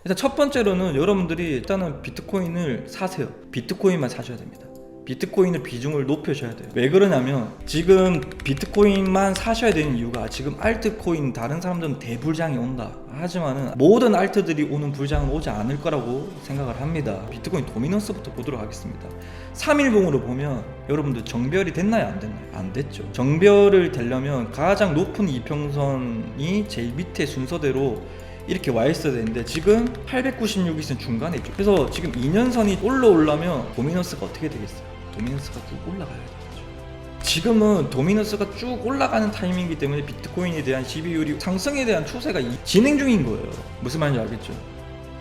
일단 첫 번째로는 여러분들이 일단은 비트코인을 사세요. 비트코인만 사셔야 됩니다. 비트코인의 비중을 높여셔야 돼요. 왜 그러냐면 지금 비트코인만 사셔야 되는 이유가 지금 알트코인 다른 사람들은 대불장이 온다 하지만은 모든 알트들이 오는 불장은 오지 않을 거라고 생각을 합니다. 비트코인 도미넌스부터 보도록 하겠습니다. 3일봉으로 보면 여러분들 정별이 됐나요? 안 됐나요? 안 됐죠. 정별을 되려면 가장 높은 이평선이 제일 밑에 순서대로 이렇게 와 있어야 되는데 지금 896이 있으면 중간에 있죠. 그래서 지금 2년선이 올라오려면 도미넌스가 어떻게 되겠어요? 도미넌스가 쭉 올라가야 되겠죠. 지금은 도미넌스가 쭉 올라가는 타이밍이기 때문에 비트코인에 대한 시비율이 상승에 대한 추세가 진행 중인 거예요. 무슨 말인지 알겠죠?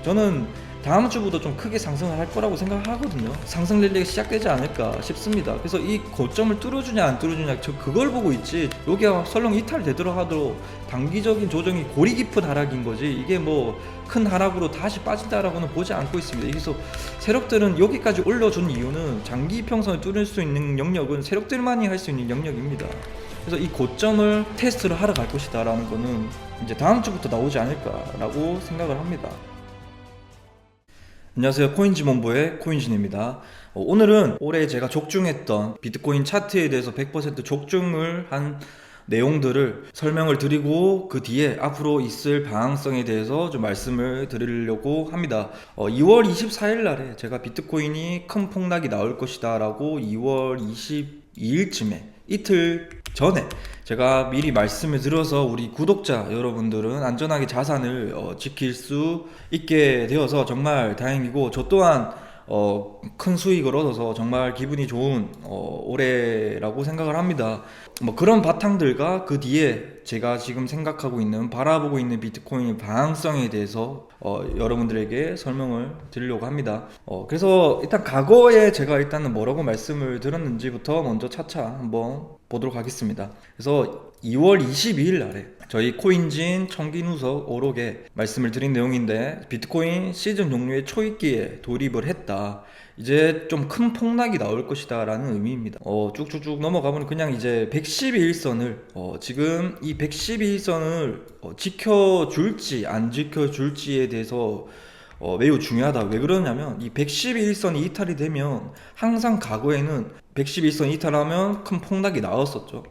저는 다음 주부터 좀 크게 상승을 할 거라고 생각하거든요. 상승 랠리가 시작되지 않을까 싶습니다. 그래서 이 고점을 뚫어주냐 안 뚫어주냐 저 그걸 보고 있지, 여기가 설령 이탈되도록 하도록 단기적인 조정이 고리 깊은 하락인 거지 이게 뭐 큰 하락으로 다시 빠진다라고는 보지 않고 있습니다. 그래서 세력들은 여기까지 올려준 이유는 장기 이평선을 뚫을 수 있는 영역은 세력들만이 할 수 있는 영역입니다. 그래서 이 고점을 테스트를 하러 갈 것이다 라는 거는 이제 다음 주부터 나오지 않을까라고 생각을 합니다. 안녕하세요, 코인지몬보의 코인진입니다. 오늘은 올해 제가 적중했던 비트코인 차트에 대해서 100% 적중을 한 내용들을 설명을 드리고 그 뒤에 앞으로 있을 방향성에 대해서 좀 말씀을 드리려고 합니다. 2월 24일 날에 제가 비트코인이 큰 폭락이 나올 것이다 라고 2월 22일쯤에 이틀 전에 제가 미리 말씀을 드려서 우리 구독자 여러분들은 안전하게 자산을 지킬 수 있게 되어서 정말 다행이고, 저 또한 큰 수익을 얻어서 정말 기분이 좋은 올해라고 생각을 합니다. 뭐 그런 바탕들과 그 뒤에 제가 지금 생각하고 있는, 바라보고 있는 비트코인의 방향성에 대해서 여러분들에게 설명을 드리려고 합니다. 그래서 일단 과거에 제가 일단은 뭐라고 말씀을 드렸는지부터 먼저 차차 한번 보도록 하겠습니다. 그래서 2월 22일 날에 저희 코인진 청기누석 오록에 말씀을 드린 내용인데, 비트코인 시즌 종료의 초입기에 돌입을 했다. 이제 좀 큰 폭락이 나올 것이다 라는 의미입니다. 쭉쭉쭉 넘어가면 그냥 이제 112일선을 지금 이 112일선을 지켜줄지 안 지켜줄지에 대해서 매우 중요하다. 왜 그러냐면 이 112일선이 이탈이 되면 항상 과거에는 112일선 이탈하면 큰 폭락이 나왔었죠.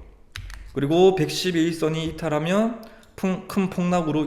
그리고 112일선이 이탈하면 큰 폭락으로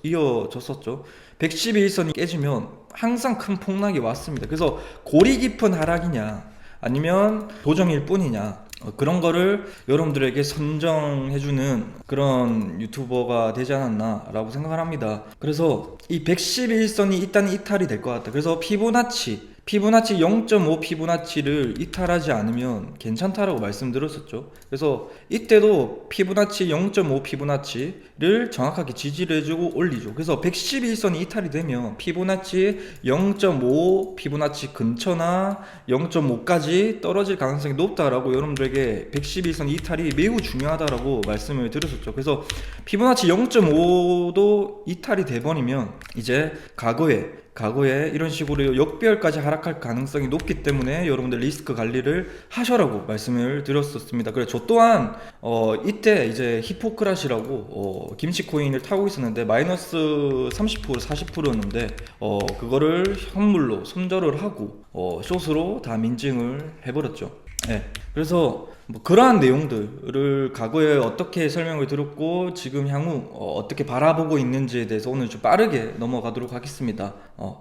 이어졌었죠. 112일선이 깨지면 항상 큰 폭락이 왔습니다. 그래서 고리 깊은 하락이냐 아니면 도정일 뿐이냐, 그런 거를 여러분들에게 선정해주는 그런 유튜버가 되지 않았나 라고 생각을 합니다. 그래서 이 111선이 일단 이탈이 될 것 같다. 그래서 피보나치 0.5 피보나치를 이탈하지 않으면 괜찮다라고 말씀드렸었죠. 그래서 이때도 피보나치 0.5 피보나치를 정확하게 지지를 해주고 올리죠. 그래서 111선이 이탈이 되면 피보나치 0.5 피보나치 근처나 0.5까지 떨어질 가능성이 높다라고 여러분들에게 111선 이탈이 매우 중요하다라고 말씀을 드렸었죠. 그래서 피보나치 0.5도 이탈이 돼버리면 이제 과거에 이런 식으로 역배열까지 하락할 가능성이 높기 때문에 여러분들 리스크 관리를 하셔라고 말씀을 드렸었습니다. 그래서 저 또한 이때 이제 히포크라시라고 김치코인을 타고 있었는데 마이너스 30% 40%였는데 그거를 현물로 손절을 하고 숏으로 다 민증을 해버렸죠. 네. 그래서 뭐 그러한 내용들을 과거에 어떻게 설명을 드렸고 지금 향후 어떻게 바라보고 있는지에 대해서 오늘 좀 빠르게 넘어가도록 하겠습니다.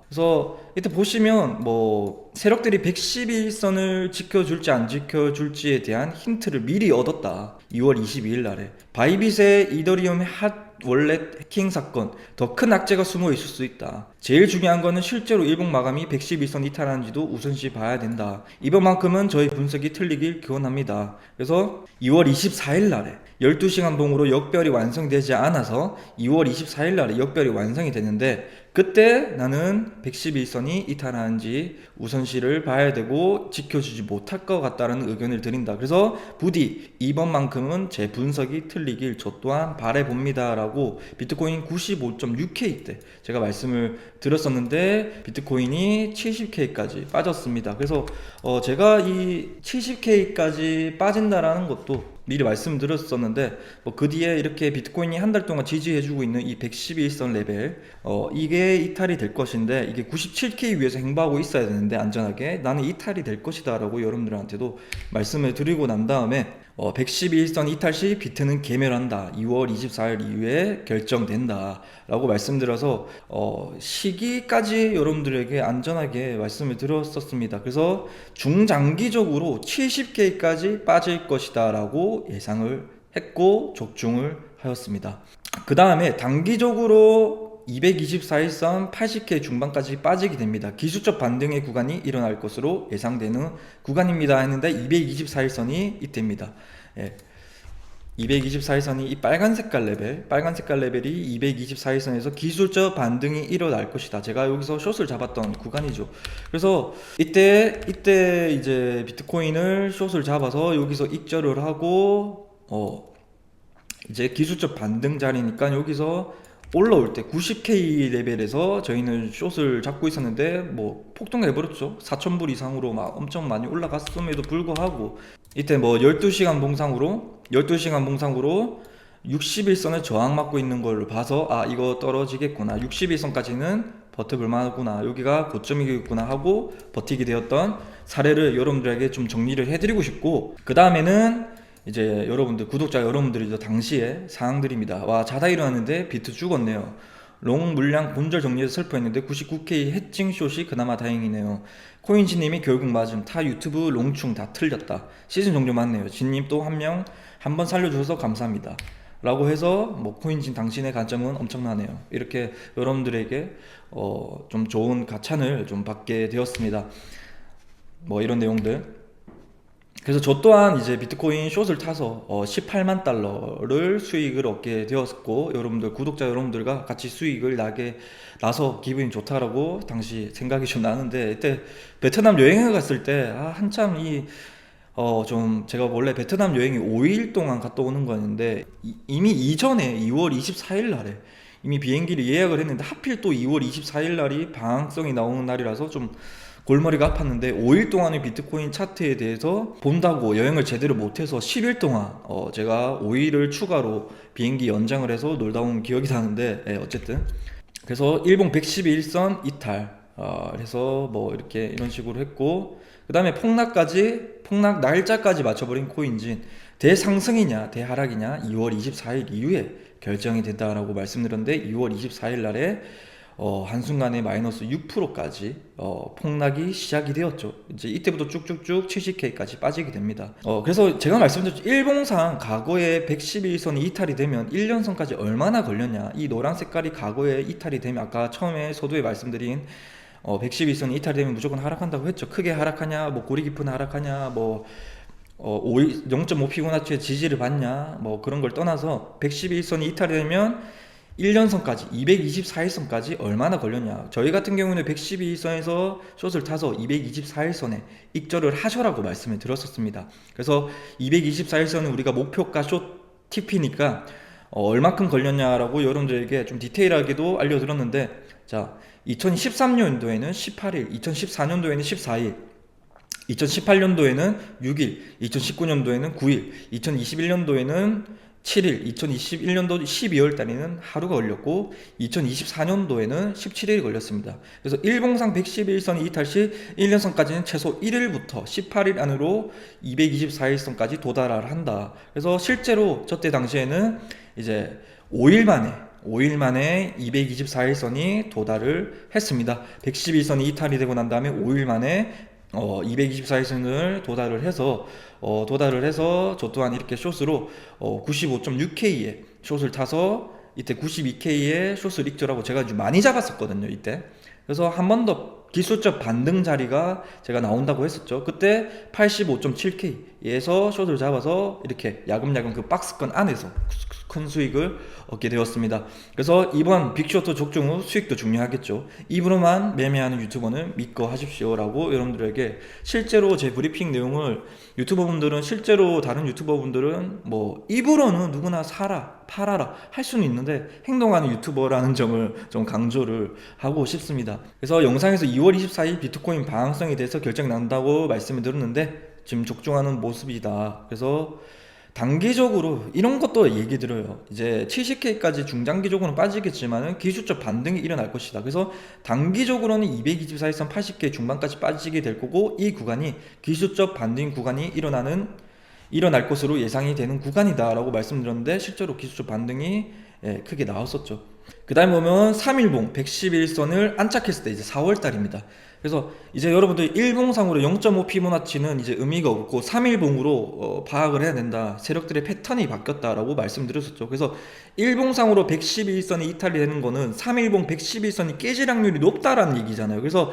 그래서 이때 보시면 뭐 세력들이 111선을 지켜줄지 안 지켜줄지에 대한 힌트를 미리 얻었다. 2월 22일 날에 바이빗의 이더리움 핫 월렛 해킹 사건, 더 큰 악재가 숨어 있을 수 있다. 제일 중요한 거는 실제로 일봉 마감이 111선 이탈하는지도 우선시 봐야 된다. 이번만큼은 저희 분석이 틀리길 기원합니다. 그래서 2월 24일 날에 12시간 봉으로 역별이 완성되지 않아서 2월 24일 날에 역별이 완성이 됐는데, 그때 나는 111선이 이탈하는지 우선시를 봐야 되고 지켜주지 못할 것 같다는 의견을 드린다. 그래서 부디 이번만큼은 제 분석이 틀리길 저 또한 바라봅니다 라고 비트코인 95.6K 때 제가 말씀을 드렸었는데 비트코인이 70K까지 빠졌습니다. 그래서 제가 이 70K까지 빠진다라는 것도 미리 말씀드렸었는데 뭐 그 뒤에 이렇게 비트코인이 한 달 동안 지지해주고 있는 이 111선 레벨 이게 이탈이 될 것인데 이게 97K 위에서 행보하고 있어야 되는데 안전하게 나는 이탈이 될 것이다 라고 여러분들한테도 말씀을 드리고 난 다음에 111선 이탈 시 비트는 개멸한다 2월 24일 이후에 결정된다 라고 말씀드려서 시기까지 여러분들에게 안전하게 말씀을 드렸었습니다. 그래서 중장기적으로 70K까지 빠질 것이다 라고 예상을 했고 적중을 하였습니다. 그 다음에 단기적으로 224일선 80K 중반까지 빠지게 됩니다. 기술적 반등의 구간이 일어날 것으로 예상되는 구간입니다 했는데 224일선이 이때입니다. 224일선이 이 빨간 색깔 레벨이 224일선에서 기술적 반등이 일어날 것이다. 제가 여기서 숏을 잡았던 구간이죠. 그래서 이때 이제 비트코인을 숏을 잡아서 여기서 익절을 하고 이제 기술적 반등 자리니까 여기서 올라올 때 90K 레벨에서 저희는 숏을 잡고 있었는데 뭐 폭등해버렸죠. 4,000불 이상으로 막 엄청 많이 올라갔음에도 불구하고 이때 뭐 12시간 봉상으로 60일선을 저항받고 있는 걸로 봐서 아 이거 떨어지겠구나 60일선까지는 버텨볼 만하구나 여기가 고점이겠구나 하고 버티게 되었던 사례를 여러분들에게 좀 정리를 해드리고 싶고 그 다음에는 이제 여러분들 구독자 여러분들이 당시에 사항들입니다. 와 자다 일어났는데 비트 죽었네요. 롱 물량 본절 정리해서 슬퍼했는데 99K 해칭 숏이 그나마 다행이네요. 코인지님이 결국 맞음 타 유튜브 롱충 다 틀렸다. 시즌 종료 맞네요. 진님 또 한 명 한 번 살려주셔서 감사합니다. 라고 해서 뭐 코인진 당신의 관점은 엄청나네요. 이렇게 여러분들에게 좀 좋은 가찬을 좀 받게 되었습니다. 뭐 이런 내용들. 그래서 저 또한 이제 비트코인 숏을 타서 18만 달러를 수익을 얻게 되었고 여러분들 구독자 여러분들과 같이 수익을 나서 기분이 좋다라고 당시 생각이 좀 나는데 이때 베트남 여행을 갔을 때 한참 좀 제가 원래 베트남 여행이 5일 동안 갔다 오는 거였는데 이미 이전에 2월 24일 날에 이미 비행기를 예약을 했는데 하필 또 2월 24일 날이 방학성이 나오는 날이라서 좀 골머리가 아팠는데 5일 동안의 비트코인 차트에 대해서 본다고 여행을 제대로 못해서 10일 동안 제가 5일을 추가로 비행기 연장을 해서 놀다 온 기억이 나는데 어쨌든 그래서 일봉 111선 이탈 해서 뭐 이렇게 이런 식으로 했고 그 다음에 폭락 날짜까지 맞춰버린 코인진 대상승이냐 대하락이냐 2월 24일 이후에 결정이 된다라고 말씀드렸는데 2월 24일 날에 한순간에 마이너스 6%까지 폭락이 시작이 되었죠. 이제 이때부터 쭉쭉쭉 70K까지 빠지게 됩니다. 그래서 제가 말씀드렸죠. 일봉상 과거에 111선이 이탈이 되면 1년선까지 얼마나 걸렸냐. 이 노란 색깔이 과거에 이탈이 되면 아까 처음에 서두에 말씀드린 111선이 이탈되면 무조건 하락한다고 했죠. 크게 하락하냐, 뭐 고리 깊은 하락하냐, 뭐 0.5 피보나치의 지지를 받냐, 뭐 그런 걸 떠나서 111선이 이탈되면 1년선까지 224일선까지 얼마나 걸렸냐. 저희 같은 경우는 112선에서 숏을 타서 224일선에 익절을 하셔라고 말씀을 드렸었습니다. 그래서 224일선은 우리가 목표가 숏 TP니까 얼마큼 걸렸냐라고 여러분들에게 좀 디테일하게도 알려드렸는데 자 2013년도에는 18일 2014년도에는 14일 2018년도에는 6일 2019년도에는 9일 2021년도에는 7일, 2021년도 12월 달에는 하루가 걸렸고 2024년도에는 17일이 걸렸습니다. 그래서 일봉상 111선이 이탈 시 1년선까지는 최소 1일부터 18일 안으로 224일선까지 도달을 한다. 그래서 실제로 저때 당시에는 이제 5일 만에 224일선이 도달을 했습니다. 111선이 이탈이 되고 난 다음에 5일 만에 224일선을 도달을 해서 저 또한 이렇게 숏으로 95.6K에 숏을 타서 이때 92K에 숏을 익절하고 제가 아주 많이 잡았었거든요 이때. 그래서 한 번 더 기술적 반등 자리가 제가 나온다고 했었죠. 그때 85.7K에서 숏을 잡아서 이렇게 야금야금 그 박스권 안에서 큰 수익을 얻게 되었습니다. 그래서 이번 빅쇼트 적중 후 수익도 중요하겠죠. 입으로만 매매하는 유튜버는 믿고 하십시오 라고 여러분들에게 실제로 제 브리핑 내용을 유튜버분들은 실제로 다른 유튜버분들은 뭐 입으로는 누구나 사라 팔아라 할 수는 있는데 행동하는 유튜버라는 점을 좀 강조를 하고 싶습니다. 그래서 영상에서 2월 24일 비트코인 방향성에 대해서 결정이 난다고 말씀을 드렸는데 지금 적중하는 모습이다. 그래서 단기적으로 이런 것도 얘기 들어요. 이제 70K까지 중장기적으로는 빠지겠지만은 기술적 반등이 일어날 것이다. 그래서 단기적으로는 224일선 80K 중반까지 빠지게 될 거고, 이 구간이 기술적 반등 구간이 일어날 것으로 예상이 되는 구간이다라고 말씀드렸는데, 실제로 기술적 반등이 크게 나왔었죠. 그 다음에 보면 3일봉 111선을 안착했을 때 이제 4월달입니다. 그래서 이제 여러분들 일봉상으로 0.5 피보나치는 이제 의미가 없고 3일봉으로 파악을 해야 된다. 세력들의 패턴이 바뀌었다라고 말씀드렸었죠. 그래서 일봉상으로 111선이 이탈이 되는 거는 3일봉 111선이 깨질 확률이 높다라는 얘기잖아요. 그래서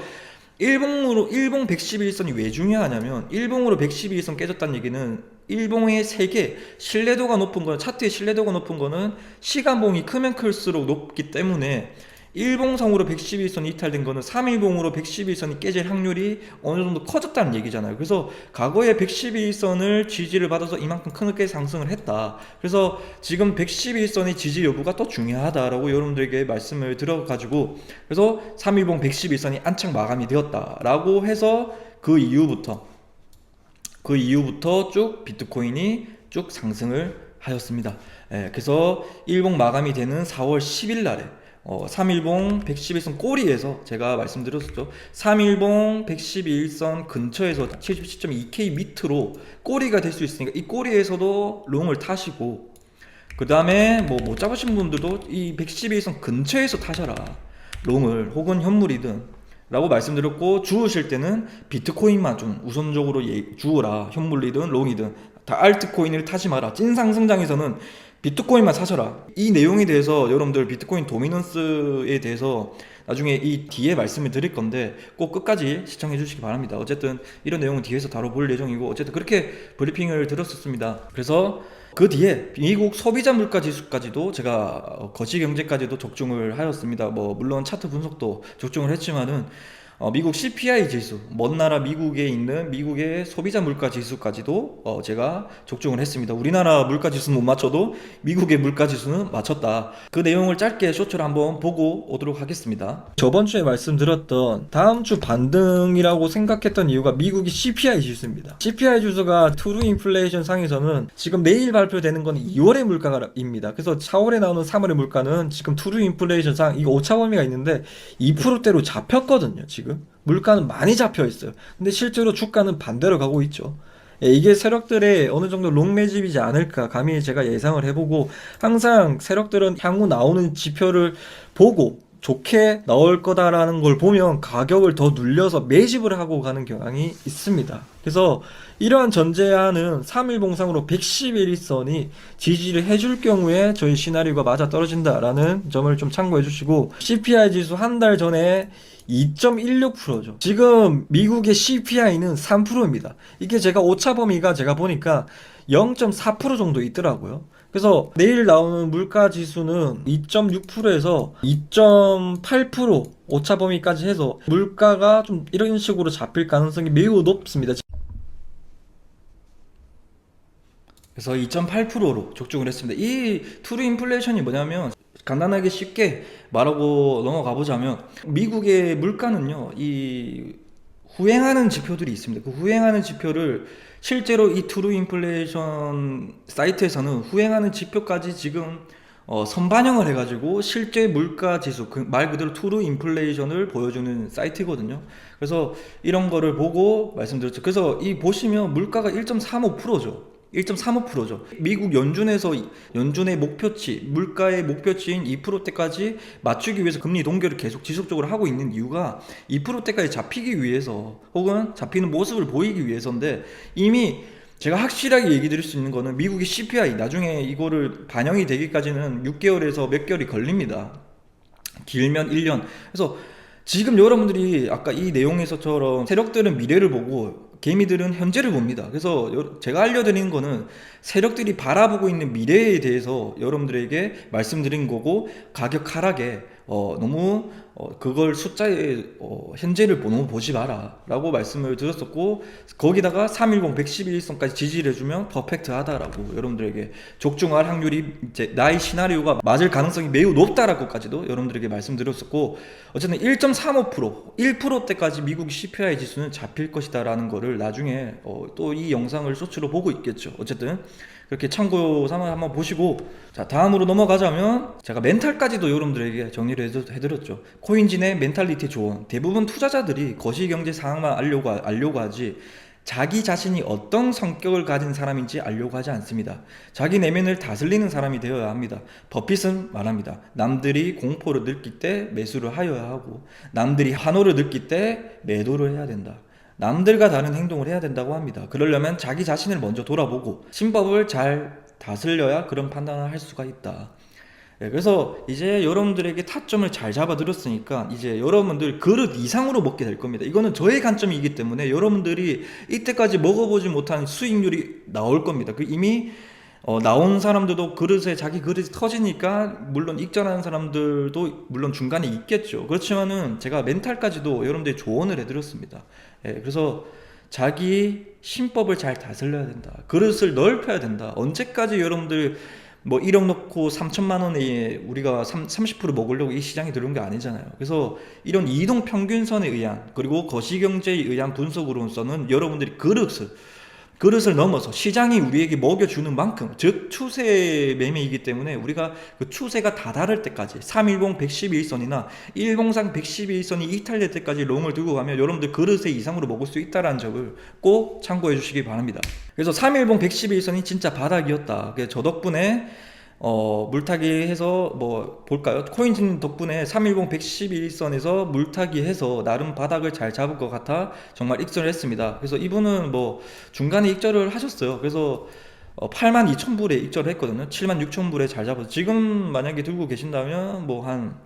일봉 111선이 왜 중요하냐면, 일봉으로 111선 깨졌다는 얘기는 일봉의 세계 신뢰도가 높은 거는, 차트의 신뢰도가 높은 거는 시간봉이 크면 클수록 높기 때문에, 일봉상으로 111선이 이탈된 거는 3일봉으로 111선이 깨질 확률이 어느 정도 커졌다는 얘기잖아요. 그래서 과거에 111선을 지지를 받아서 이만큼 크게 상승을 했다. 그래서 지금 111선의 지지 여부가 더 중요하다라고 여러분들에게 말씀을 드려가지고, 그래서 3일봉 111선이 안착 마감이 되었다라고 해서 그 이후부터 쭉 비트코인이 쭉 상승을 하였습니다. 그래서 일봉 마감이 되는 4월 10일 날에 3일봉 111선 꼬리에서 제가 말씀드렸었죠. 3일봉 111선 근처에서 77.2K 밑으로 꼬리가 될 수 있으니까 이 꼬리에서도 롱을 타시고, 그 다음에 뭐 못 잡으신 분들도 이 111선 근처에서 타셔라, 롱을, 혹은 현물이든 라고 말씀드렸고, 주우실 때는 비트코인만 좀 우선적으로 주우라. 현물이든 롱이든 다 알트코인을 타지 마라. 찐 상승장에서는 비트코인만 사셔라. 이 내용에 대해서 여러분들 비트코인 도미넌스에 대해서 나중에 이 뒤에 말씀을 드릴 건데 꼭 끝까지 시청해 주시기 바랍니다. 어쨌든 이런 내용은 뒤에서 다뤄볼 예정이고, 어쨌든 그렇게 브리핑을 드렸었습니다. 그래서 그 뒤에 미국 소비자 물가 지수까지도 제가 거시경제까지도 적중을 하였습니다. 뭐 물론 차트 분석도 적중을 했지만은 미국 CPI 지수, 먼 나라 미국에 있는 미국의 소비자 물가 지수까지도 제가 적중을 했습니다. 우리나라 물가 지수는 못 맞춰도 미국의 물가 지수는 맞췄다. 그 내용을 짧게 쇼츠로 한번 보고 오도록 하겠습니다. 저번 주에 말씀드렸던 다음 주 반등이라고 생각했던 이유가 미국의 CPI 지수입니다. CPI 지수가 트루 인플레이션 상에서는 지금 내일 발표되는 건 2월의 물가입니다. 그래서 4월에 나오는 3월의 물가는 지금 트루 인플레이션 상 이거 오차 범위가 있는데 2%대로 잡혔거든요. 지금 물가는 많이 잡혀 있어요. 근데 실제로 주가는 반대로 가고 있죠. 이게 세력들의 어느 정도 롱 매집이지 않을까 감히 제가 예상을 해보고, 항상 세력들은 향후 나오는 지표를 보고 좋게 나올 거다라는 걸 보면 가격을 더 눌려서 매집을 하고 가는 경향이 있습니다. 그래서 이러한 전제하는 3일 봉상으로 111선이 지지를 해줄 경우에 저희 시나리오가 맞아 떨어진다라는 점을 좀 참고해 주시고, CPI 지수 한 달 전에 2.16%죠. 지금 미국의 CPI는 3%입니다. 이게 제가 오차 범위가 제가 보니까 0.4% 정도 있더라고요. 그래서 내일 나오는 물가 지수는 2.6%에서 2.8% 오차 범위까지 해서 물가가 좀 이런 식으로 잡힐 가능성이 매우 높습니다. 그래서 2.8%로 적중을 했습니다. 이 트루 인플레이션이 뭐냐면, 간단하게 쉽게 말하고 넘어가 보자면, 미국의 물가는요, 이 후행하는 지표들이 있습니다. 그 후행하는 지표를 실제로 이 트루 인플레이션 사이트에서는 후행하는 지표까지 지금 선반영을 해가지고 실제 물가 지수, 말 그대로 트루 인플레이션을 보여주는 사이트거든요. 그래서 이런 거를 보고 말씀드렸죠. 그래서 이 보시면 물가가 1.35%죠. 1.35%죠. 미국 연준의 목표치, 물가의 목표치인 2%대까지 맞추기 위해서 금리 동결을 계속 지속적으로 하고 있는 이유가 2%대까지 잡히기 위해서, 혹은 잡히는 모습을 보이기 위해서인데, 이미 제가 확실하게 얘기 드릴 수 있는 거는 미국의 CPI 나중에 이거를 반영이 되기까지는 6개월에서 몇 개월이 걸립니다. 길면 1년. 그래서 지금 여러분들이 아까 이 내용에서처럼 세력들은 미래를 보고 개미들은 현재를 봅니다. 그래서 제가 알려드리는 거는 세력들이 바라보고 있는 미래에 대해서 여러분들에게 말씀드린 거고, 가격 하락에 너무 그걸 숫자에 현재를 너무 보지 마라 라고 말씀을 드렸었고, 거기다가 310 111선까지 지지를 해주면 퍼펙트하다라고 여러분들에게 적중할 확률이, 이제 나의 시나리오가 맞을 가능성이 매우 높다라고까지도 여러분들에게 말씀드렸었고, 어쨌든 1.35% 1%대까지 미국 CPI 지수는 잡힐 것이다 라는 거를 나중에 또 이 영상을 쇼츠로 보고 있겠죠. 어쨌든 그렇게 참고 삼아 한번 보시고, 자 다음으로 넘어가자면 제가 멘탈까지도 여러분들에게 정리를 해드렸죠. 코인진의 멘탈리티 조언. 대부분 투자자들이 거시경제 상황만 알려고 하지 자기 자신이 어떤 성격을 가진 사람인지 알려고 하지 않습니다. 자기 내면을 다스리는 사람이 되어야 합니다. 버핏은 말합니다. 남들이 공포를 느낄 때 매수를 하여야 하고, 남들이 환호를 느낄 때 매도를 해야 된다. 남들과 다른 행동을 해야 된다고 합니다. 그러려면 자기 자신을 먼저 돌아보고 신법을 잘 다스려야 그런 판단을 할 수가 있다. 그래서 이제 여러분들에게 타점을 잘 잡아드렸으니까 이제 여러분들 그릇 이상으로 먹게 될 겁니다. 이거는 저의 관점이기 때문에 여러분들이 이때까지 먹어보지 못한 수익률이 나올 겁니다. 그 이미 나온 사람들도 그릇에 자기 그릇이 터지니까 물론 익절하는 사람들도 물론 중간에 있겠죠. 그렇지만은 제가 멘탈까지도 여러분들이 조언을 해드렸습니다. 그래서 자기 신법을 잘 다스려야 된다. 그릇을 넓혀야 된다. 언제까지 여러분들 뭐 1억 넣고 3천만 원에 우리가 30% 먹으려고 이 시장에 들어온 게 아니잖아요. 그래서 이런 이동 평균선에 의한 그리고 거시경제에 의한 분석으로서는 여러분들이 그릇을 넘어서 시장이 우리에게 먹여주는 만큼, 즉 추세 매매이기 때문에 우리가 그 추세가 다다를 때까지 310 111선이나 103 111선이 이탈될 때까지 롱을 들고 가면 여러분들 그릇의 이상으로 먹을 수 있다는 점을 꼭 참고해 주시기 바랍니다. 그래서 310 111선이 진짜 바닥이었다. 저 덕분에 물타기 해서 뭐 볼까요? 코인진 덕분에 310 111선에서 물타기 해서 나름 바닥을 잘 잡을 것 같아 정말 익절을 했습니다. 그래서 이분은 뭐 중간에 익절을 하셨어요. 그래서 82,000불에 익절을 했거든요. 76,000불에 잘 잡아서 지금 만약에 들고 계신다면 뭐 한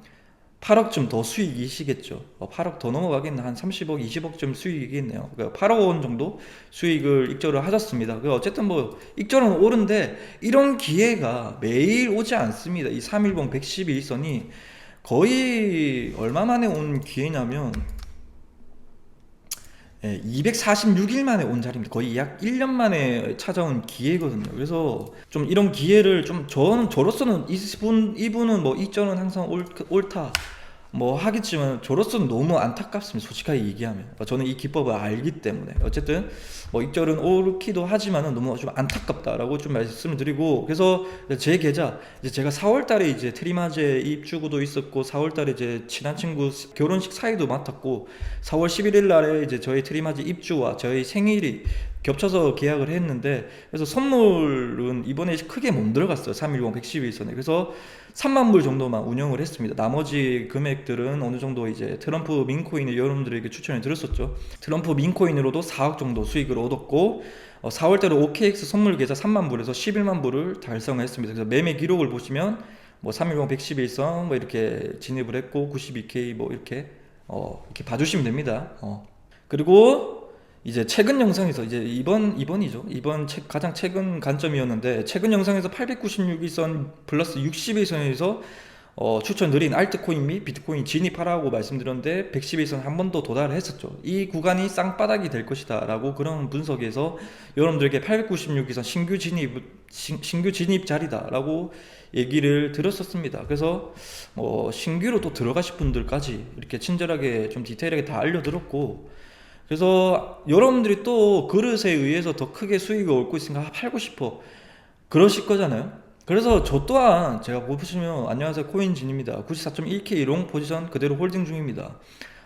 8억쯤 더 수익이시겠죠. 8억 더 넘어가겠네. 한 30억, 20억쯤 수익이겠네요. 그러니까 8억 원 정도 수익을 익절을 하셨습니다. 어쨌든 뭐 익절은 오른데 이런 기회가 매일 오지 않습니다. 이 310 112선이 거의 얼마 만에 온 기회냐면 246일 만에 온 자리입니다. 거의 약 1년 만에 찾아온 기회거든요. 그래서 좀 이런 기회를 저로서는 이분은 뭐 이점은 항상 옳다 뭐 하겠지만 저로서는 너무 안타깝습니다. 솔직하게 얘기하면 저는 이 기법을 알기 때문에 어쨌든 뭐 익절은 옳기도 하지만은 너무 좀 안타깝다라고 좀 말씀을 드리고, 그래서 제 계좌 이제 제가 4월달에 이제 트리마제 입주구도 있었고 4월달에 이제 친한 친구 결혼식 사회도 맡았고 4월 11일 날에 이제 저희 트리마제 입주와 저희 생일이 겹쳐서 계약을 했는데, 그래서 선물은 이번에 크게 못 들어갔어요. 310 111선에. 그래서 3만 불 정도만 운영을 했습니다. 나머지 금액들은 어느 정도 이제 트럼프 민코인을 여러분들에게 추천을 드렸었죠. 트럼프 민코인으로도 4억 정도 수익을 얻었고 4월달에 OKX 선물 계좌 3만 불에서 11만 불을 달성을 했습니다. 그래서 매매 기록을 보시면 뭐 310 111선 뭐 이렇게 진입을 했고 92K 뭐 이렇게 봐주시면 됩니다. 그리고 이제 최근 영상에서 이제 이번이죠. 가장 최근 관점이었는데 최근 영상에서 896일선 플러스 61선에서 추천드린 알트코인 및 비트코인 진입하라고 말씀드렸는데 111선 한 번 더 도달을 했었죠. 이 구간이 쌍바닥이 될 것이다 라고 그런 분석에서 여러분들에게 896일선 신규 진입 자리다 라고 얘기를 들었었습니다. 그래서 신규로 또 들어가실 분들까지 이렇게 친절하게 좀 디테일하게 다 알려드렸고, 그래서 여러분들이 또 그릇에 의해서 더 크게 수익을 얻고 있으니까 팔고 싶어 그러실 거잖아요. 그래서 저 또한 제가 보시면 안녕하세요 코인진입니다. 94.1K 롱 포지션 그대로 홀딩 중입니다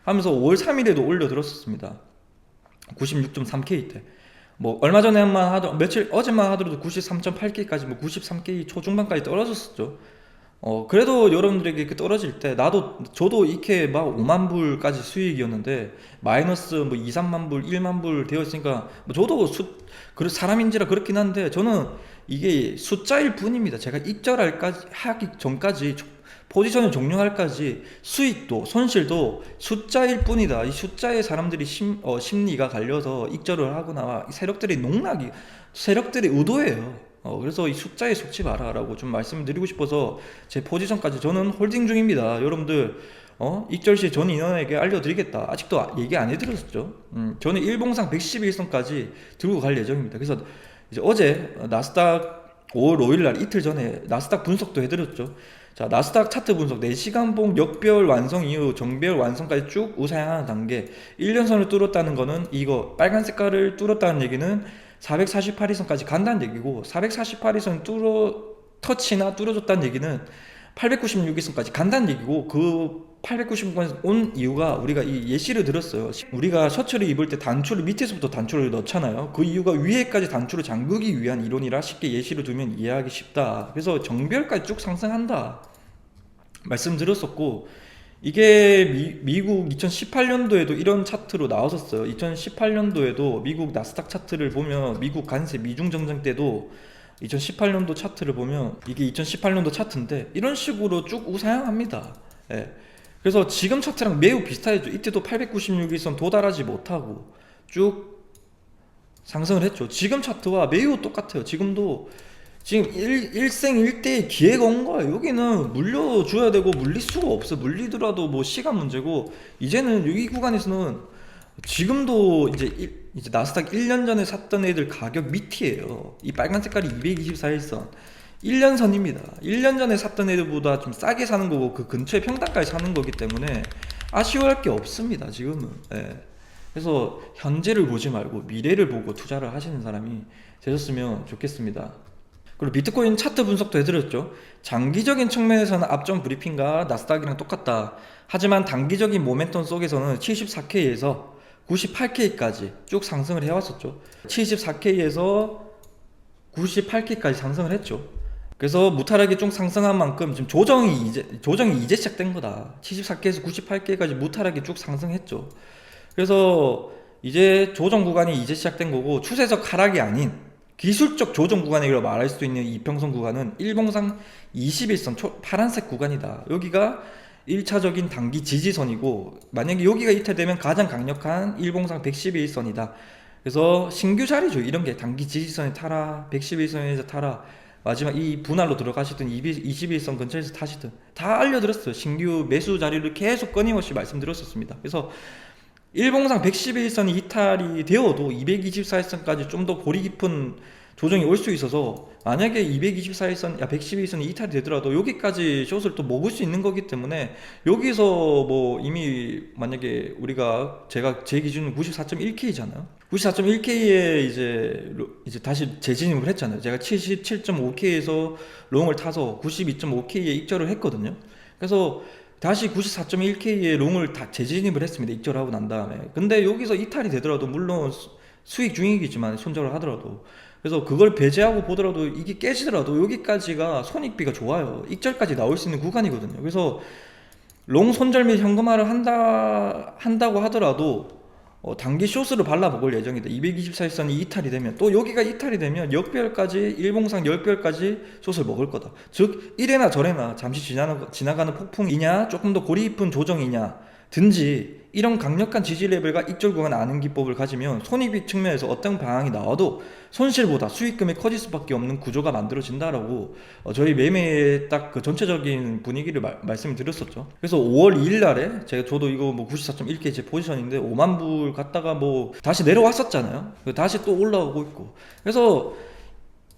하면서 5월 3일에도 올려들었었습니다. 96.3K 때 뭐 얼마 전에만 어제만 하더라도 93.8K까지 뭐 93K 초중반까지 떨어졌었죠. 그래도 여러분들에게 이렇게 떨어질 때 저도 이렇게 막 5만 불까지 수익이었는데 마이너스 뭐 2, 3만 불, 1만 불 되었으니까 뭐 저도 사람인지라 그렇긴 한데 저는 이게 숫자일 뿐입니다. 제가 하기 전까지 포지션을 종료할까지 수익도 손실도 숫자일 뿐이다. 이 숫자에 사람들이 심리가 갈려서 익절을 하거나 세력들의 의도예요. 그래서 이 숫자에 속지 마라 라고 좀 말씀을 드리고 싶어서 제 포지션까지 저는 홀딩 중입니다. 여러분들 익절 시 전 인원에게 알려드리겠다. 아직도 얘기 안 해드렸었죠. 저는 일봉상 111선까지 들고 갈 예정입니다. 그래서 이제 어제 나스닥 5월 5일날 이틀 전에 나스닥 분석도 해드렸죠. 자, 나스닥 차트 분석 4시간 봉 역별 완성 이후 정배열 완성까지 쭉 우상향하는 단계 1년선을 뚫었다는 거는 이거 빨간 색깔을 뚫었다는 얘기는 448일선까지 간다는 얘기고, 448일선 터치나 뚫어줬다는 얘기는 896일선까지 간다는 얘기고, 그 896일선 온 이유가 우리가 이 예시를 들었어요. 우리가 셔츠를 입을 때 단추를 밑에서부터 단추를 넣잖아요. 그 이유가 위에까지 단추를 잠그기 위한 이론이라 쉽게 예시를 두면 이해하기 쉽다. 그래서 정별까지 쭉 상승한다 말씀드렸었고, 이게 미국 2018년도에도 이런 차트로 나왔었어요. 2018년도에도 미국 나스닥 차트를 보면, 미국 관세 미중 전쟁 때도 2018년도 차트를 보면 이게 2018년도 차트인데 이런 식으로 쭉 우상향합니다. 예. 그래서 지금 차트랑 매우 비슷하죠. 이때도 896일선 도달하지 못하고 쭉 상승을 했죠. 지금 차트와 매우 똑같아요. 지금도 지금 일생일대의 기회가 온 거예요. 여기는 물려줘야 되고 물릴 수가 없어. 물리더라도 뭐 시간 문제고, 이제는 여기 구간에서는 지금도 이제 나스닥 1년 전에 샀던 애들 가격 밑이에요. 이 빨간 색깔이 224일선 1년 선입니다. 1년 전에 샀던 애들보다 좀 싸게 사는 거고, 그 근처에 평단가에 사는 거기 때문에 아쉬워할 게 없습니다. 지금은. 예. 그래서 현재를 보지 말고 미래를 보고 투자를 하시는 사람이 되셨으면 좋겠습니다. 그리고 비트코인 차트 분석도 해드렸죠. 장기적인 측면에서는 앞전 브리핑과 나스닥이랑 똑같다. 하지만 단기적인 모멘텀 속에서는 74K에서 98K까지 쭉 상승을 해왔었죠. 74K에서 98K까지 상승을 했죠. 그래서 무탈하게 쭉 상승한 만큼 지금 조정이 이제 시작된 거다. 74K에서 98K까지 무탈하게 쭉 상승했죠. 그래서 이제 조정 구간이 이제 시작된 거고, 추세적 하락이 아닌 기술적 조정 구간이라고 말할 수 있는 이평선 구간은 일봉상 21선 파란색 구간이다. 여기가 1차적인 단기 지지선이고, 만약에 여기가 이탈되면 가장 강력한 일봉상 111선이다. 그래서 신규 자리죠. 이런 게 단기 지지선에 타라, 111선에서 타라, 마지막 이 분할로 들어가시든 21선 근처에서 타시든 다 알려드렸어요. 신규 매수 자리를 계속 끊임없이 말씀드렸었습니다. 그래서 일봉상 111선이 이탈이 되어도 224일선까지 좀 더 고리 깊은 조정이 올 수 있어서, 만약에 224일선, 111선이 이탈이 되더라도 여기까지 숏을 또 먹을 수 있는 거기 때문에, 여기서 뭐 이미 만약에 제 기준은 94.1K잖아요. 94.1K에 이제 다시 재진입을 했잖아요. 제가 77.5K에서 롱을 타서 92.5K에 입절을 했거든요. 그래서 다시 94.1K에 롱을 다 재진입을 했습니다. 입절하고 난 다음에. 근데 여기서 이탈이 되더라도, 물론 수익 중이겠지만 손절을 하더라도, 그래서 그걸 배제하고 보더라도 이게 깨지더라도 여기까지가 손익비가 좋아요. 익절까지 나올 수 있는 구간이거든요. 그래서 롱 손절 및 현금화를 한다고 하더라도 단기 숏으로 발라먹을 예정이다. 224일선이 이탈이 되면, 또 여기가 이탈이 되면 역별까지, 일봉상 10별까지 숏을 먹을 거다. 즉 이래나 저래나 잠시 지나가는 폭풍이냐, 조금 더 고리 깊은 조정이냐 든지, 이런 강력한 지지 레벨과 익절 구간 아는 기법을 가지면 손익비 측면에서 어떤 방향이 나와도 손실보다 수익금이 커질 수밖에 없는 구조가 만들어진다라고 저희 매매의 딱 그 전체적인 분위기를 말씀을 드렸었죠. 그래서 5월 2일 날에 저도 이거 뭐 94.1K 제 포지션인데 5만 불 갔다가 뭐 다시 내려왔었잖아요. 다시 또 올라오고 있고. 그래서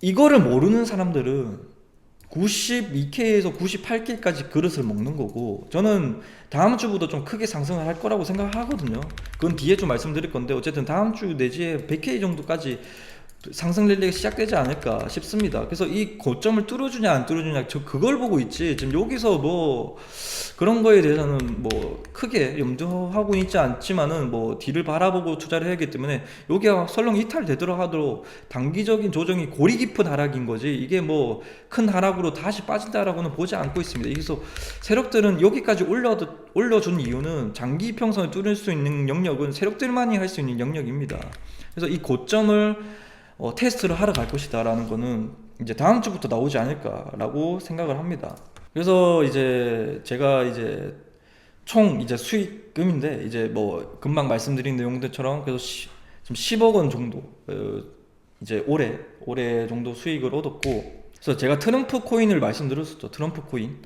이거를 모르는 사람들은 92K에서 98K까지 그릇을 먹는 거고, 저는 다음 주부터 좀 크게 상승을 할 거라고 생각하거든요. 그건 뒤에 좀 말씀드릴 건데, 어쨌든 다음 주 내지에 100K 정도까지 상승 랠리가 시작되지 않을까 싶습니다. 그래서 이 고점을 뚫어주냐 안 뚫어주냐, 저 그걸 보고 있지, 지금 여기서 뭐 그런 거에 대해서는 뭐 크게 염두하고 있지 않지만은, 뭐 뒤를 바라보고 투자를 해야 하기 때문에, 여기가 설령 이탈 되더라도 단기적인 조정이 고리 깊은 하락인 거지, 이게 뭐 큰 하락으로 다시 빠진다라고는 보지 않고 있습니다. 그래서 세력들은 여기까지 올려준 이유는 장기 평선을 뚫을 수 있는 영역은 세력들만이 할 수 있는 영역입니다. 그래서 이 고점을 테스트를 하러 갈 것이다 라는 거는 이제 다음 주부터 나오지 않을까라고 생각을 합니다. 그래서 이제 제가 총 수익금인데, 뭐 금방 말씀드린 내용들처럼, 그래서 지금 10억 원 정도 올해 정도 수익을 얻었고, 그래서 제가 트럼프 코인을 말씀드렸었죠. 트럼프 코인,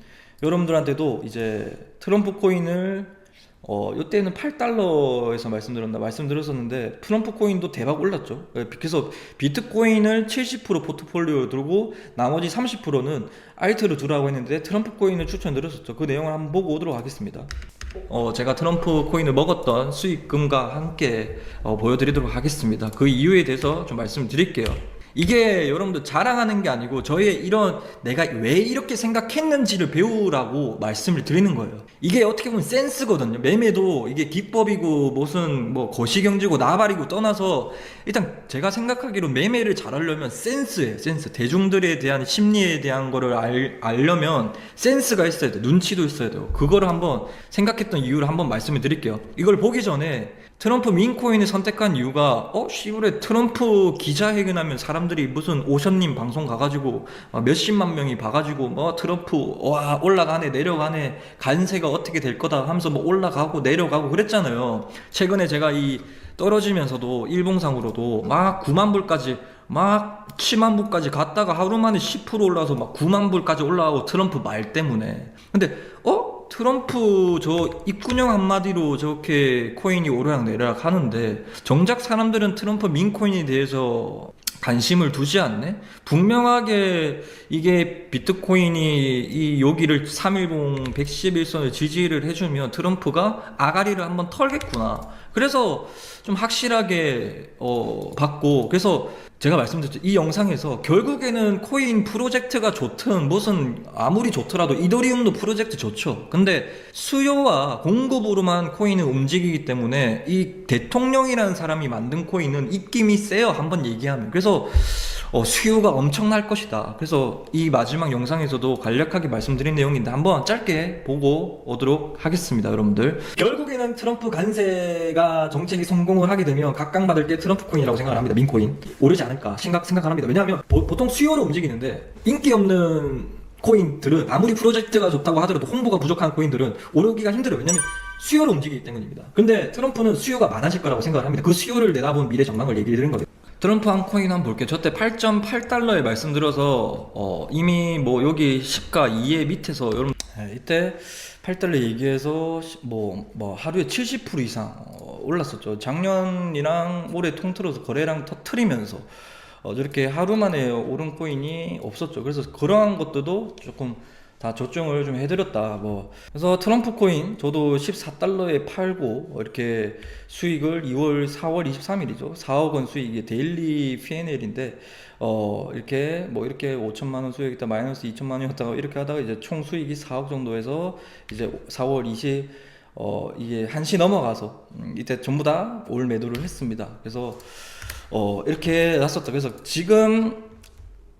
여러분들한테도 트럼프 코인을 이때는 8달러에서 말씀드렸었는데, 트럼프 코인도 대박 올랐죠. 그래서 비트코인을 70% 포트폴리오에 두고 나머지 30%는 알트로 두라고 했는데, 트럼프 코인을 추천드렸었죠. 그 내용을 한번 보고 오도록 하겠습니다. 제가 트럼프 코인을 먹었던 수익금과 함께 보여드리도록 하겠습니다. 그 이유에 대해서 좀 말씀드릴게요. 이게 여러분들 자랑하는 게 아니고 저의 이런 내가 왜 이렇게 생각했는지를 배우라고 말씀을 드리는 거예요. 이게 어떻게 보면 센스거든요. 매매도 이게 기법이고 무슨 뭐 거시경제고 나발이고 떠나서 일단 제가 생각하기로 매매를 잘하려면 센스예요. 센스. 대중들에 대한 심리에 대한 거를 알려면 센스가 있어야 돼요. 눈치도 있어야 돼요. 그거를 한번 생각했던 이유를 한번 말씀을 드릴게요. 이걸 보기 전에 트럼프 민코인을 선택한 이유가 씨부레 트럼프 기자회견하면 사람들이 무슨 오션님 방송 가가지고 몇십만 명이 봐가지고 뭐 트럼프 와 올라가네 내려가네 간세가 어떻게 될 거다 하면서 뭐 올라가고 내려가고 그랬잖아요. 최근에 제가 이 떨어지면서도 일봉상으로도 막 9만 불까지 막 7만 불까지 갔다가 하루 만에 10% 올라서 막 9만 불까지 올라가고 트럼프 말 때문에. 근데 트럼프 저 입군형 한마디로 저렇게 코인이 오르락내리락 하는데 정작 사람들은 트럼프 민코인에 대해서 관심을 두지 않네? 분명하게 이게 비트코인이 이 여기를 310 111선을 지지를 해주면 트럼프가 아가리를 한번 털겠구나. 그래서 좀 확실하게 받고, 그래서 제가 말씀드렸죠. 이 영상에서 결국에는 코인 프로젝트가 좋든 무슨 아무리 좋더라도 이더리움도 프로젝트 좋죠. 근데 수요와 공급으로만 코인은 움직이기 때문에 이 대통령이라는 사람이 만든 코인은 입김이 세요. 한번 얘기하면. 그래서 수요가 엄청날 것이다. 그래서 이 마지막 영상에서도 간략하게 말씀드린 내용인데 한번 짧게 보고 오도록 하겠습니다. 여러분들, 결국에는 트럼프 간세가 정책이 성공을 하게 되면 각광받을 게 트럼프 코인이라고 생각을 합니다. 민코인 오르지 않을까 생각을 합니다. 왜냐하면 보통 수요로 움직이는데 인기 없는 코인들은 아무리 프로젝트가 좋다고 하더라도 홍보가 부족한 코인들은 오르기가 힘들어요. 왜냐면 수요로 움직이기 때문입니다. 근데 트럼프는 수요가 많아질 거라고 생각을 합니다. 그 수요를 내다본 미래 전망을 얘기해 드린 거예요. 트럼프 한 코인 한번 볼게요. 저때 8.8달러에 말씀드려서 이미 뭐 여기 시가 2의 밑에서 여러분 이때 8달러 얘기해서 뭐 하루에 70% 이상 올랐었죠. 작년이랑 올해 통틀어서 거래량 터트리면서 저렇게 하루 만에 오른 코인이 없었죠. 그래서 그러한 것들도 조금 다 조정을 좀 해드렸다. 그래서 트럼프 코인 저도 14달러에 팔고 이렇게 수익을 4월 23일이죠. 4억 원 수익이 데일리 P&L인데 이렇게 이렇게 5천만 원 수익이다 마이너스 2천만 원이었다가 이렇게 하다가 이제 총 수익이 4억 정도에서 이제 4월 20 이게 1시 넘어가서 이때 전부 다 올 매도를 했습니다. 그래서 이렇게 났었다. 그래서 지금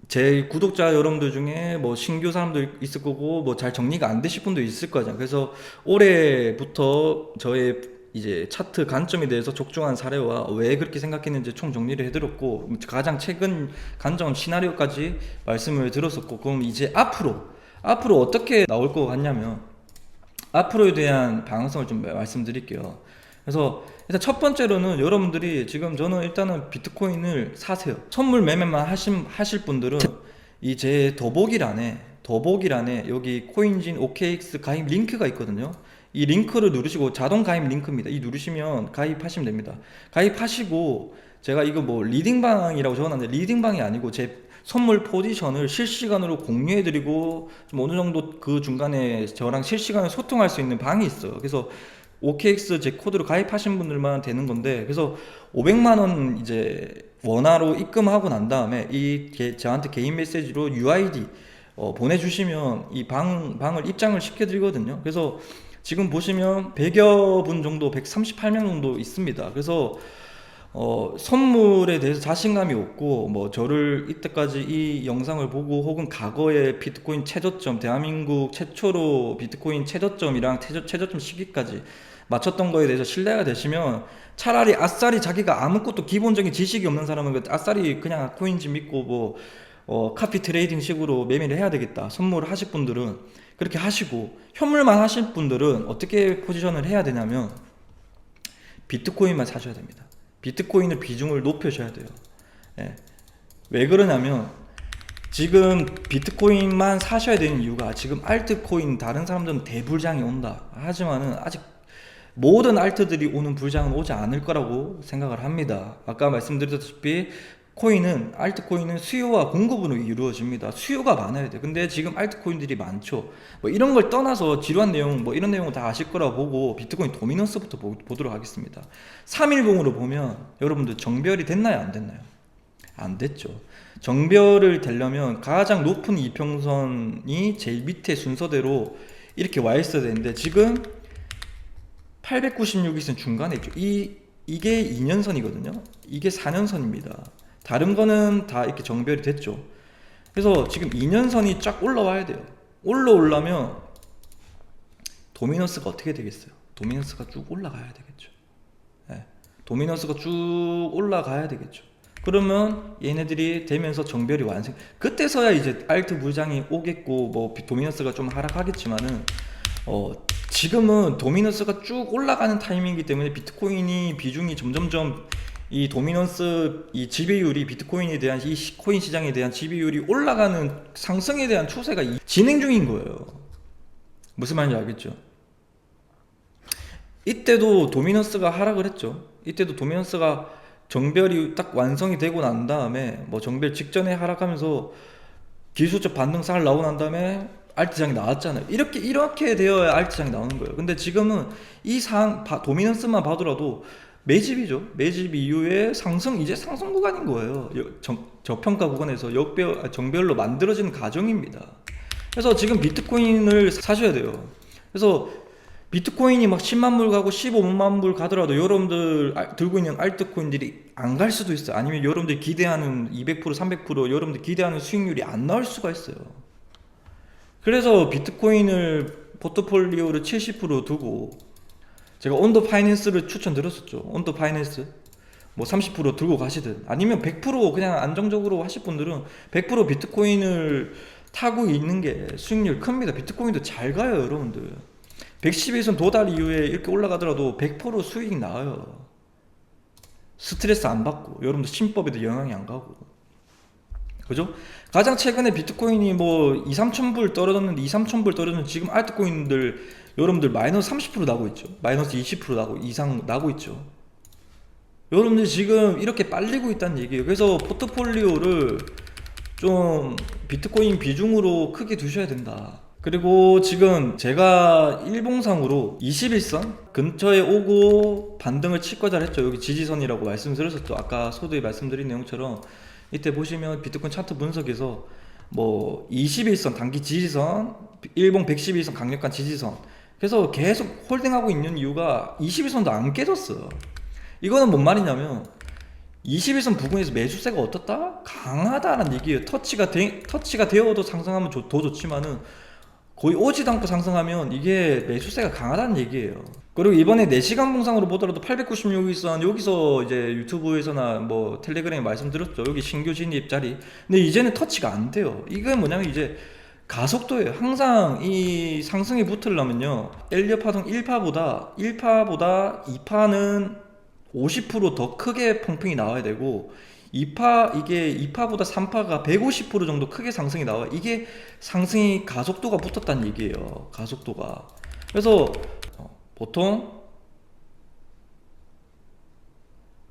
제 구독자 여러분들 중에 뭐 신규 사람도 있을 거고 뭐 잘 정리가 안 되실 분도 있을 거잖아요. 그래서 올해부터 저의 이제 차트 관점에 대해서 적중한 사례와 왜 그렇게 생각했는지 총 정리를 해드렸고 가장 최근 관점 시나리오까지 말씀을 들었었고, 그럼 이제 앞으로 어떻게 나올 것 같냐면 앞으로에 대한 방향성을 좀 말씀드릴게요. 그래서 일단 첫 번째로는 여러분들이 지금 저는 일단은 비트코인을 사세요. 선물 매매만 하실 분들은 이 제 더보기란에 여기 코인진 OKX 가입 링크가 있거든요. 이 링크를 누르시고 자동 가입 링크입니다. 이 누르시면 가입하시면 됩니다. 가입하시고 제가 이거 뭐 리딩방이라고 적어놨는데 리딩방이 아니고 제 선물 포지션을 실시간으로 공유해드리고 좀 어느 정도 그 중간에 저랑 실시간으로 소통할 수 있는 방이 있어요. 그래서 OKX 제 코드로 가입하신 분들만 되는 건데, 그래서 500만원 이제 원화로 입금하고 난 다음에 저한테 개인 메시지로 UID 보내주시면 이 방을 입장을 시켜드리거든요. 그래서 지금 보시면 100여 분 정도 138명 정도 있습니다. 그래서 선물에 대해서 자신감이 없고 저를 이때까지 이 영상을 보고 혹은 과거의 비트코인 최저점, 대한민국 최초로 비트코인 최저점이랑 최저점 시기까지 맞췄던 거에 대해서 신뢰가 되시면 차라리 아싸리 자기가 아무것도 기본적인 지식이 없는 사람은 아싸리 그냥 코인지 믿고 카피 트레이딩 식으로 매매를 해야 되겠다 선물을 하실 분들은 그렇게 하시고, 현물만 하실 분들은 어떻게 포지션을 해야 되냐면 비트코인만 사셔야 됩니다. 비트코인의 비중을 높여줘야 돼요. 왜 그러냐면 지금 비트코인만 사셔야 되는 이유가 지금 알트코인 다른 사람들은 대불장이 온다 하지만은 아직 모든 알트들이 오는 불장은 오지 않을 거라고 생각을 합니다. 아까 말씀드렸다시피 코인은 알트코인은 수요와 공급으로 이루어집니다. 수요가 많아야 돼. 근데 지금 알트코인들이 많죠. 뭐 이런 걸 떠나서 지루한 내용 뭐 이런 내용은 다 아실 거라고 보고 비트코인 도미넌스부터 보도록 하겠습니다. 3일봉으로 보면 여러분들 정별이 됐나요? 안 됐나요? 안 됐죠. 정별을 되려면 가장 높은 이평선이 제일 밑에 순서대로 이렇게 와 있어야 되는데 지금 896이 있으면 중간에 있죠. 이게 2년선이거든요. 이게 4년선입니다. 다른 거는 다 이렇게 정별이 됐죠. 그래서 지금 2년선이 쫙 올라와야 돼요. 올라오려면 도미넌스가 어떻게 되겠어요? 도미넌스가 쭉 올라가야 되겠죠. 네. 도미넌스가 쭉 올라가야 되겠죠. 그러면 얘네들이 되면서 정별이 완성. 그때서야 이제 알트 물량이 오겠고 뭐 도미넌스가 좀 하락하겠지만은 지금은 도미넌스가 쭉 올라가는 타이밍이기 때문에 비트코인이 비중이 점점점 이 도미넌스 이 지배율이 비트코인에 대한 이 코인 시장에 대한 지배율이 올라가는 상승에 대한 추세가 진행 중인 거예요. 무슨 말인지 알겠죠? 이때도 도미넌스가 하락을 했죠. 이때도 도미넌스가 정별이 딱 완성이 되고 난 다음에 뭐 정별 직전에 하락하면서 기술적 반등상을 나오고 난 다음에 알트장이 나왔잖아요. 이렇게 되어야 알트장이 나오는 거예요. 근데 지금은 이 도미넌스만 봐더라도 매집이죠. 매집 이후에 이제 상승 구간인 거예요. 저평가 구간에서 정별로 만들어지는 과정입니다. 그래서 지금 비트코인을 사셔야 돼요. 그래서 비트코인이 막 10만 불 가고 15만 불 가더라도 여러분들 들고 있는 알트코인들이 안 갈 수도 있어요. 아니면 여러분들 기대하는 200% 300% 여러분들 기대하는 수익률이 안 나올 수가 있어요. 그래서 비트코인을 포트폴리오를 70% 두고 제가 온더 파이낸스를 추천드렸었죠. 온더 파이낸스 뭐 30% 들고 가시든 아니면 100% 그냥 안정적으로 하실 분들은 100% 비트코인을 타고 있는 게 수익률 큽니다. 비트코인도 잘 가요, 여러분들. 110에선 도달 이후에 이렇게 올라가더라도 100% 수익이 나와요. 스트레스 안 받고 여러분들 신법에도 영향이 안 가고. 그죠? 가장 최근에 비트코인이 뭐 2, 3천 불 떨어졌는데 2, 3천 불 떨어졌는데 지금 알트코인들 여러분들 마이너스 30% 나고 있죠. 마이너스 20% 나고 이상 나고 있죠. 여러분들 지금 이렇게 빨리고 있다는 얘기예요. 그래서 포트폴리오를 좀 비트코인 비중으로 크게 두셔야 된다. 그리고 지금 제가 일봉상으로 21선 근처에 오고 반등을 칠 거다 했죠. 여기 지지선이라고 말씀드렸었죠. 아까 소두에 말씀드린 내용처럼 이때 보시면 비트코인 차트 분석에서 뭐 21선 단기 지지선, 일봉 111선 강력한 지지선, 그래서 계속 홀딩하고 있는 이유가 21선도 안 깨졌어. 이거는 뭔 말이냐면 21선 부근에서 매수세가 어떻다? 강하다는 얘기예요. 터치가 되어도 상승하면 더 좋지만은 거의 오지도 않고 상승하면 이게 매수세가 강하다는 얘기예요. 그리고 이번에 4시간 봉상으로 보더라도 896일선 여기서 이제 유튜브에서나 뭐 텔레그램에 말씀드렸죠. 여기 신규 진입 자리. 근데 이제는 터치가 안 돼요. 이게 뭐냐면 이제 가속도예요. 항상 이 상승이 붙으려면요. 엘리엇 파동 1파보다 2파는 50%더 크게 펑펑이 나와야 되고 2파보다 3파가 150% 정도 크게 상승이 나와. 이게 상승이 가속도가 붙었다는 얘기예요. 가속도가. 그래서 보통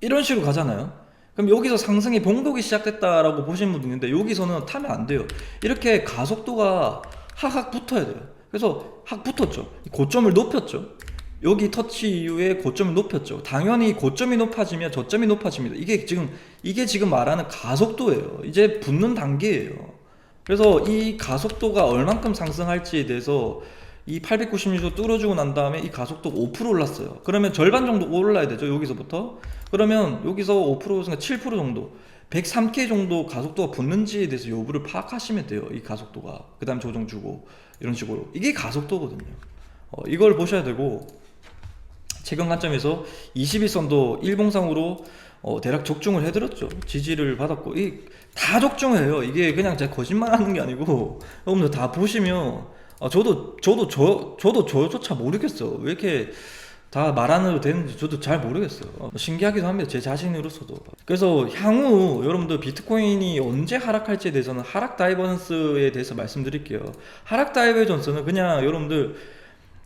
이런 식으로 가잖아요. 그럼 여기서 상승이 봉독이 시작됐다라고 보시는 분도 있는데 여기서는 타면 안 돼요. 이렇게 가속도가 확 붙어야 돼요. 그래서 확 붙었죠. 고점을 높였죠. 여기 터치 이후에 고점을 높였죠. 당연히 고점이 높아지면 저점이 높아집니다. 이게 지금 말하는 가속도예요. 이제 붙는 단계예요. 그래서 이 가속도가 얼만큼 상승할지에 대해서 이 896도 뚫어주고 난 다음에 이 가속도가 5% 올랐어요. 그러면 절반 정도 올라야 되죠. 여기서부터. 그러면 여기서 5%가 7% 정도 103K 정도 가속도가 붙는지에 대해서 여부를 파악하시면 돼요. 이 가속도가. 그 다음 조정 주고 이런 식으로. 이게 가속도거든요. 이걸 보셔야 되고 최근 관점에서 21선도 일봉상으로 대략 적중을 해드렸죠. 지지를 받았고 다 적중해요. 이게 그냥 제가 거짓말하는 게 아니고 여러분들 다 보시면 저조차 모르겠어. 왜 이렇게 다 말 안 해도 되는지 저도 잘 모르겠어요. 신기하기도 합니다. 제 자신으로서도. 그래서 향후 여러분들 비트코인이 언제 하락할지에 대해서는 하락 다이버전스에 대해서 말씀드릴게요. 하락 다이버전스는 그냥 여러분들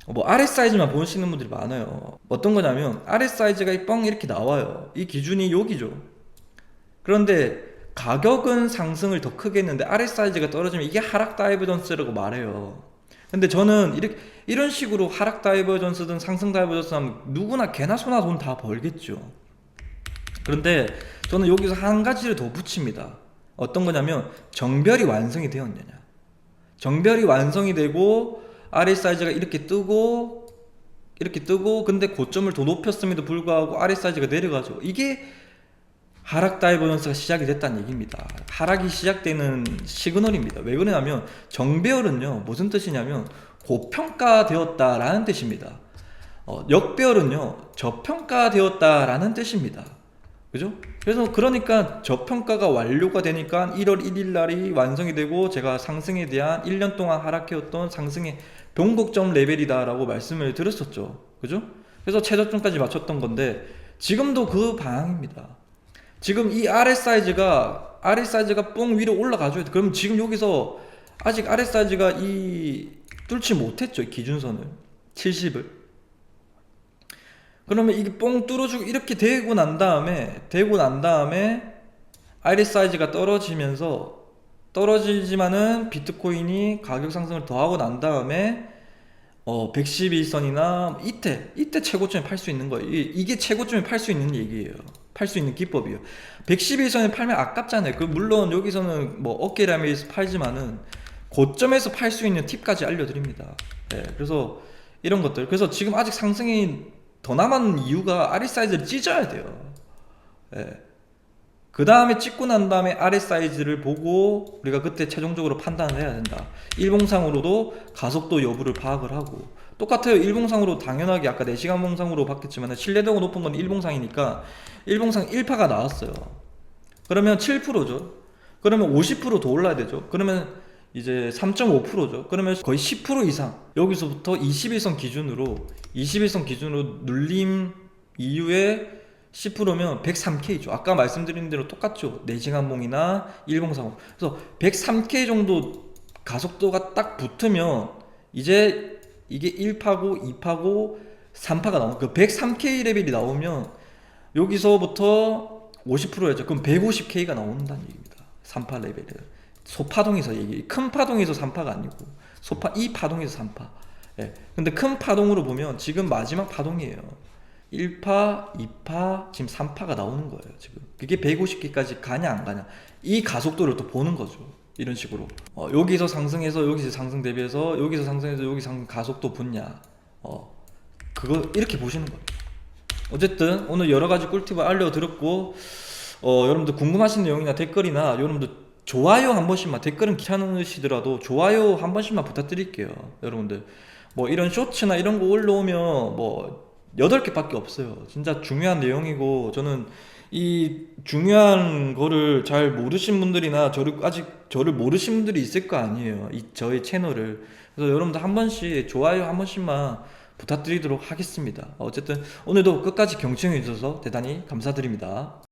뭐 RSI지만 보시는 분들이 많아요. 어떤 거냐면 RSI가 뻥 이렇게 나와요. 이 기준이 여기죠. 그런데 가격은 상승을 더 크게 했는데 아래 사이즈가 떨어지면 이게 하락 다이버전스라고 말해요. 근데 저는 이런 식으로 하락 다이버전스든 상승 다이버전스 하면 누구나 개나 소나 돈 다 벌겠죠. 그런데 저는 여기서 한 가지를 더 붙입니다. 어떤 거냐면 정별이 완성이 되었느냐. 정별이 완성이 되고 아래 사이즈가 이렇게 뜨고 근데 고점을 더 높였음에도 불구하고 아래 사이즈가 내려가죠. 이게 하락 다이버전스가 시작이 됐다는 얘기입니다. 하락이 시작되는 시그널입니다. 왜 그러냐면 정배열은요 무슨 뜻이냐면 고평가되었다라는 뜻입니다. 역배열은요 저평가되었다라는 뜻입니다. 그죠? 그래서 그러니까 저평가가 완료가 되니까 1월 1일 날이 완성이 되고 제가 상승에 대한 1년 동안 하락해왔던 상승의 변곡점 레벨이다라고 말씀을 드렸었죠. 그죠? 그래서 최저점까지 맞췄던 건데 지금도 그 방향입니다. 지금 이 아래 사이즈가 뽕 위로 올라가줘야 돼. 그럼 지금 여기서 아직 아래 사이즈가 뚫지 못했죠. 기준선을 70을. 그러면 이게 뽕 뚫어주고 이렇게 되고 난 다음에 아래 사이즈가 떨어지지만은 비트코인이 가격 상승을 더 하고 난 다음에 112선이나 이때 최고점에 팔 수 있는 거예요. 이게 최고점에 팔 수 있는 얘기예요. 팔 수 있는 기법이에요. 112선에 팔면 아깝잖아요. 물론 여기서는 뭐 어깨라면서 팔지만은 고점에서 팔 수 있는 팁까지 알려드립니다. 네, 그래서 이런 것들. 그래서 지금 아직 상승이 더 남은 이유가 아래 사이즈를 찢어야 돼요. 네. 그 다음에 찍고 난 다음에 아래 사이즈를 보고 우리가 그때 최종적으로 판단을 해야 된다. 일봉상으로도 가속도 여부를 파악을 하고 똑같아요. 일봉상으로 당연하게 아까 4시간 봉상으로 봤겠지만 신뢰도가 높은 건 일봉상이니까 일봉상 1파가 나왔어요. 그러면 7%죠. 그러면 50%더 올라야 되죠. 그러면 이제 3.5%죠. 그러면 거의 10% 이상 여기서부터 21선 기준으로 눌림 이후에 10%면 103K죠. 아까 말씀드린 대로 똑같죠. 4시간 봉이나 일봉상으로. 그래서 103K 정도 가속도가 딱 붙으면 이제 이게 1파고 2파고 3파가 나오고 그 103K 레벨이 나오면 여기서부터 50%였죠. 그럼 150K가 나온다는 얘기입니다. 3파 레벨은. 소파동에서 큰 파동에서 3파가 아니고 이 파동에서 3파. 예. 근데 큰 파동으로 보면 지금 마지막 파동이에요. 1파, 2파, 지금 3파가 나오는 거예요. 지금 그게 150개까지 가냐 안 가냐 이 가속도를 또 보는 거죠. 이런 식으로 여기서 상승해서 여기서 상승 대비해서 여기서 상승해서 여기 상승 가속도 붙냐 그거 이렇게 보시는 거예요. 어쨌든 오늘 여러가지 꿀팁을 알려드렸고 여러분들 궁금하신 내용이나 댓글이나 여러분들 좋아요 한 번씩만, 댓글은 귀찮으시더라도 좋아요 한 번씩만 부탁드릴게요. 여러분들 뭐 이런 쇼츠나 이런 거 올라오면 뭐 8개밖에 없어요. 진짜 중요한 내용이고 저는 이 중요한 거를 잘 모르신 분들이나 아직 저를 모르신 분들이 있을 거 아니에요. 저의 채널을. 그래서 여러분들 한 번씩 좋아요 한 번씩만 부탁드리도록 하겠습니다. 어쨌든 오늘도 끝까지 경청해 주셔서 대단히 감사드립니다.